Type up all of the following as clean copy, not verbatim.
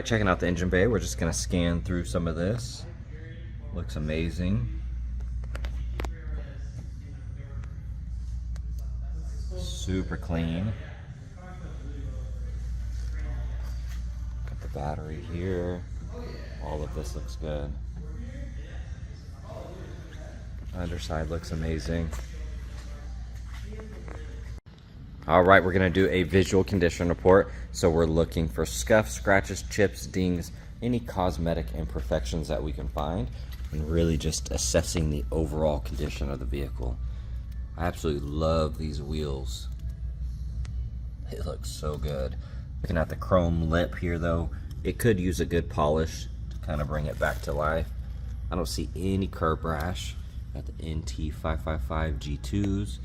checking out the engine bay. We're just gonna scan through some of this. Looks amazing. Super clean. Got the battery here. All of this looks good. Underside looks amazing. All right, we're gonna do a visual condition report. So we're looking for scuffs, scratches, chips, dings, any cosmetic imperfections that we can find, and really just assessing the overall condition of the vehicle. I absolutely love these wheels. It looks so good. Looking at the chrome lip here though, it could use a good polish to kind of bring it back to life. I don't see any curb rash. Got the NT555 G2s,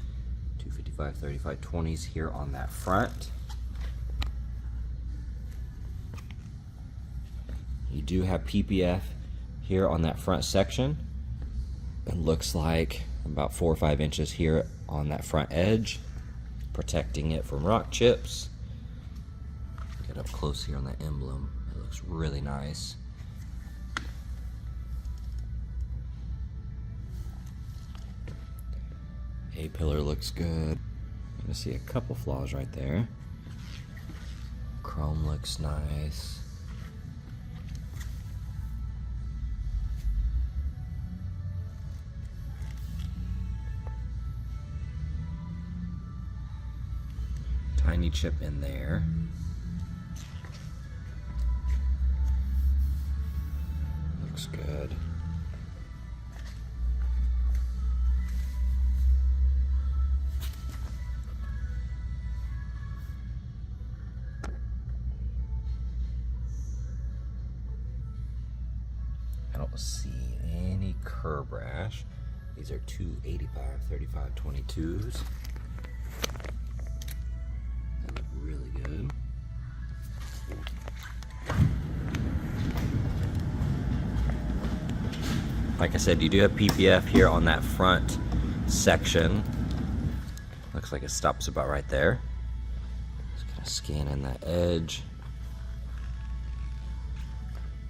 255 3520s here on that front. You do have PPF here on that front section. It looks like about 4 or 5 inches here on that front edge, protecting it from rock chips. Get up close here on that emblem. It looks really nice. A-pillar looks good. I'm gonna see a couple flaws right there. Chrome looks nice. Tiny chip in there. Looks good. I don't see any curb rash. These are 285 3522s. They look really good. Like I said, you do have PPF here on that front section. Looks like it stops about right there. Just kind of scan in that edge.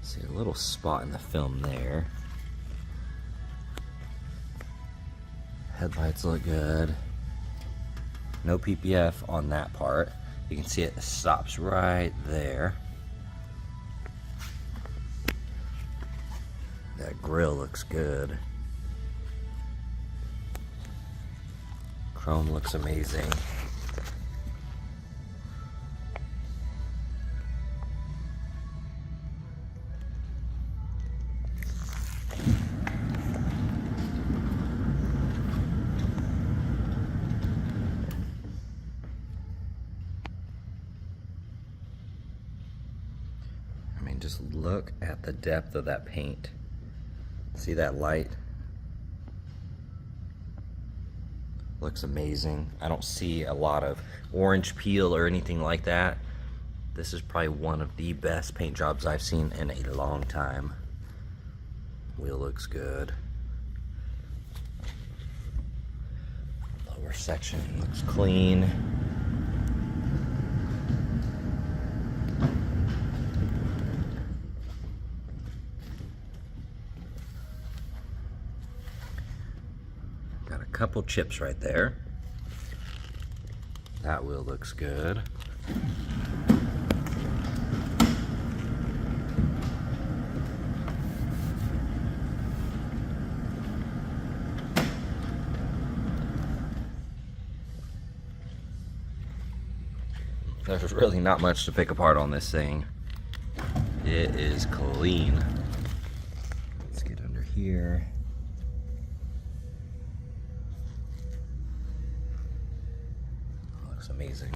See a little spot in the film there. Headlights look good. No PPF on that part. You can see it stops right there. That grill looks good. Chrome looks amazing. I mean, just look at the depth of that paint. See that light? Looks amazing. I don't see a lot of orange peel or anything like that. This is probably one of the best paint jobs I've seen in a long time. Wheel looks good. Lower section looks clean. Couple chips right there. That wheel looks good. There's really not much to pick apart on this thing. It is clean. Let's get under here. Amazing.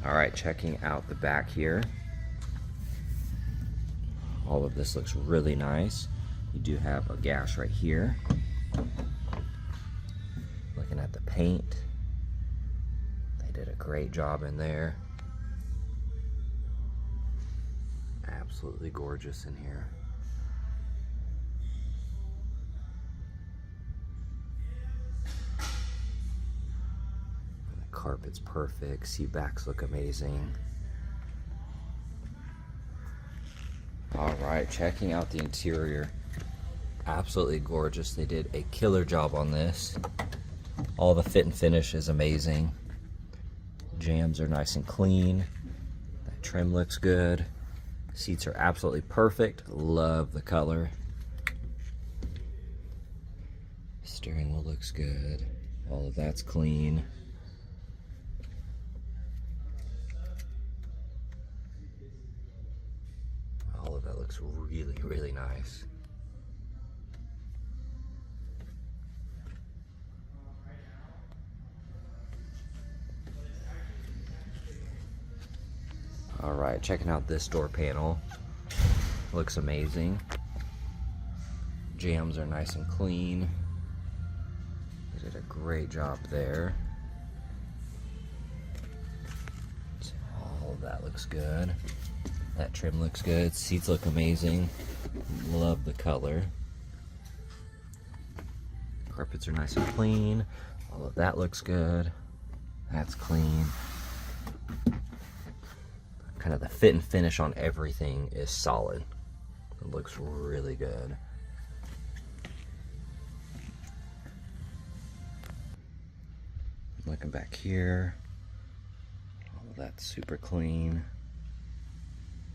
All right, checking out the back here. All of this looks really nice. You do have a gash right here. Looking at the paint, they did a great job in there. Absolutely gorgeous in here. Carpet's perfect. Seat backs look amazing. All right, checking out the interior. Absolutely gorgeous. They did a killer job on this. All the fit and finish is amazing. Jams are nice and clean. That trim looks good. Seats are absolutely perfect. Love the color. Steering wheel looks good. All of that's clean. All of that looks really, really nice. All right, checking out this door panel. Looks amazing. Jams are nice and clean. They did a great job there. So all of that looks good. That trim looks good. Seats look amazing. Love the color. Carpets are nice and clean. All of that looks good. That's clean. Kind of the fit and finish on everything is solid. It looks really good. Looking back here, all of that's super clean.